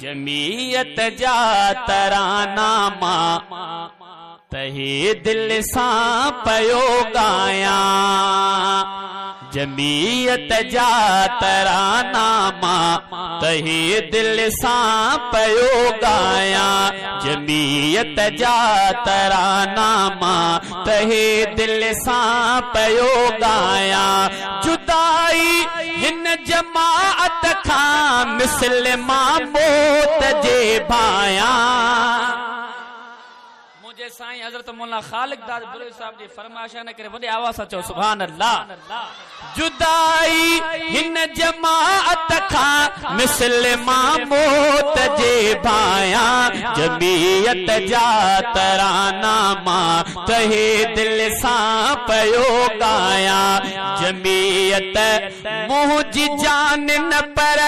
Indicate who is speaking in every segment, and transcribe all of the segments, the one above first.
Speaker 1: जमीयत जा तराना मां तहे दिल सां पयो गाया। जमीयत जा तराना मां तहे दिल सां पयो गाया। जमीयत जा तराना मां तहे दिल सां पयो गाया। जुदाई हिन जमाअत खां मुस्लिमा मौत जे भाया। मुझे साईं हजरत मौलाना खालिक दाद बुरे साहब जी फरमाइश न करे वडे आवाज सां चओ सुभान अल्लाह। जुदाई हिन जमाअत खां मुस्लिमा मौत जे भाया। जमीयत जा तराना मां तहे दिल सां पयो गाया। जमीयत मुंहिंजी जान न पर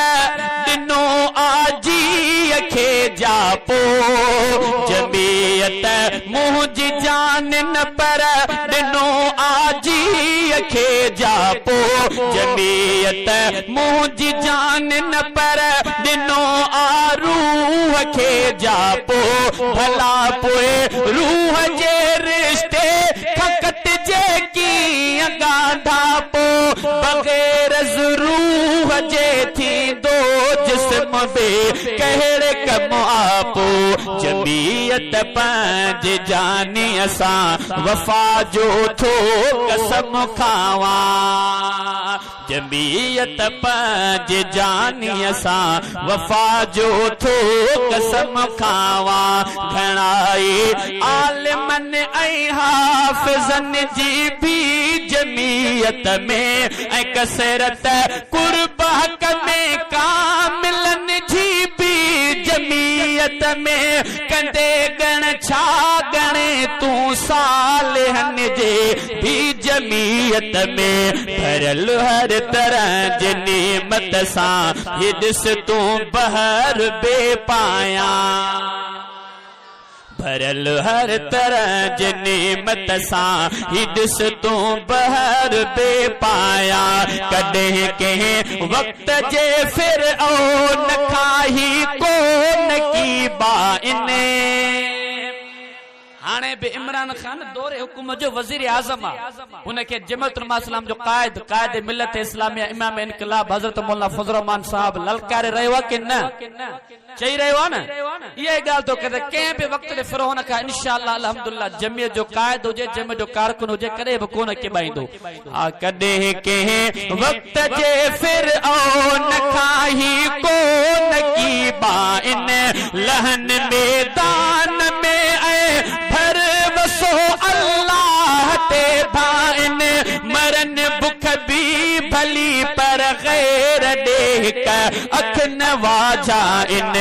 Speaker 1: दिनो आजी खे जापो। जमीयत मुंहिंजी जान न पर दिनो आजी खे जापो। जमीयत मुंहिंजी जान न पर दिनो रूह खे जापो। भला पोए रूह जे रिश्ते खकत जे कीअं गांधा पो। बग़ैर रूह जे थींदो जिस्म बे कहिड़े कम आपो। जमीयत पंज जानी असां वफा जो थो कसम खावा। जमीयत पंज जानी असां वफा जो थो कसम खावा। घणाई आलिमन ऐं हाफ़िज़न जी भी जमीयत में ऐं कसरत कुर्ब हक़ में कामिलन जी भी जमीयत में। कंदे गण छा गणे तूं सालिहन जे भी जमीयत में। भरल हर तरह जे नेमत सां ये ॾिस तूं बहर बेपाया। भरल हर तरह जे नेमत सां ही ॾिस तूं बहर बेपाया। कॾहिं कंहिं वक़्त जे फिरऔन खां ही कोन की बाइने। हाणे बि इमरान खान दौरे हुकूमत जो वज़ीर आज़म आहे। उनखे जमात उलमा इस्लाम जो क़ाइद मिलत इस्लामिया इमाम इनक़लाब हज़रत मौलाना फज़ल रहमान साहब ललकारे रहियो आहे कि न? चई रहियो आहे न? इहा ॻाल्हि थो करे कंहिं बि वक़्त ते फिरौन खां इंशाअल्लाह अल्हम्दुलिल्लाह जमीयत जो क़ाइद हुजे जमीयत जो कारकुन हुजे कॾहिं बि कोन किबाईंदो। कॾहिं कंहिं वक़्त जे फिरऔन खां ही कोन की बाइन। लहन मैदान में भर वसो अल्लाह ते भाइन। मरन बुख भी भली पर गैर देख अख न वाजाइन।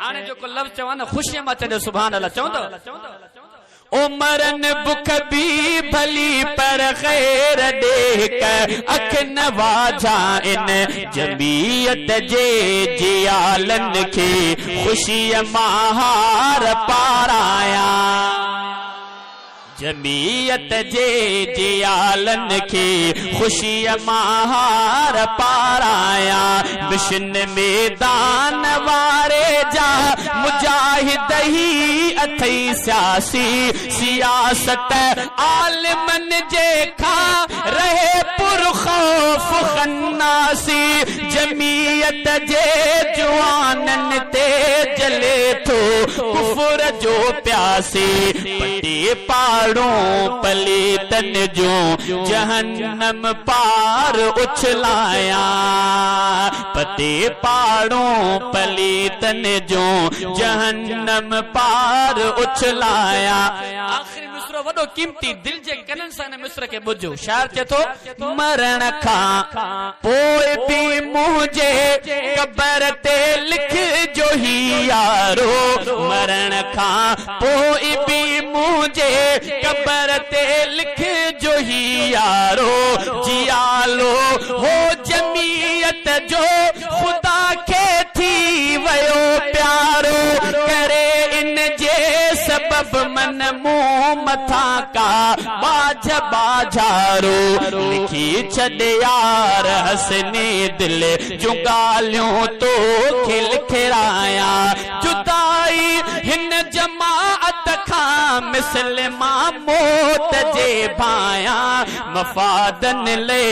Speaker 1: हाणे जेको लफ़्ज़ चवां न ख़ुशीअ मां चढ़ियो सुभान अल्लाह चवंदो। ओ मरन बुख भी भली पर गैर देख अख न वाजाइन। जमीयत जे जियालन खे ख़ुशीअ मां हार पाराया। जमीयत जे जियालन खे ख़ुशीअ मां हार पाराया। मिशन मैदान वारे जा मुजाहिद ही अथई सियासी। सियासत आलिमन जे खां रहे पुरखौफ खन्नासी। जमीयत जे जुआनन ते जले थो कुफर जो प्यासी। पटे पाड़ों पलीतन जो जहन्नम पार उछलाया। पटे पाड़ों पलीतन जो जहन्नम पार उछलाया। आखिरी मिसरो वडो कीमती दिल जे कनन सां ने मिसर के बुझो। शायर चे तो मरण खां पोइ भी मुझे कब्र ते लिख जो ही यारो। मरण खां पोइ भी मुझे कब्र ते लिख जो ही यारो। जियालो हो जमीयत जो खुदा के थी वयो प्यारो। करे इन जे सब सबब मन मुंह मथा का बाझ बाझारो लिखी छॾे यार हसनी दिल जुगालियों तो खिल खिराया जुदाई हिन जमाअत खां मिसलमा मौत जे भाया मफादन ले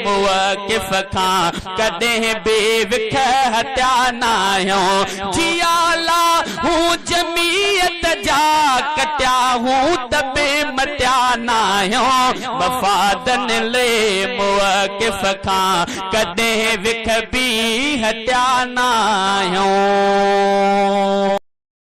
Speaker 1: मुवाकिफ खां कॾहिं बि विख हटिया नाहियो जियाला हूं जमीयत जा कटिया हूं तबे मटिया नाहियो मफादन ले मुवाकिफ खां कॾहिं विख बि हटिया नाहियो।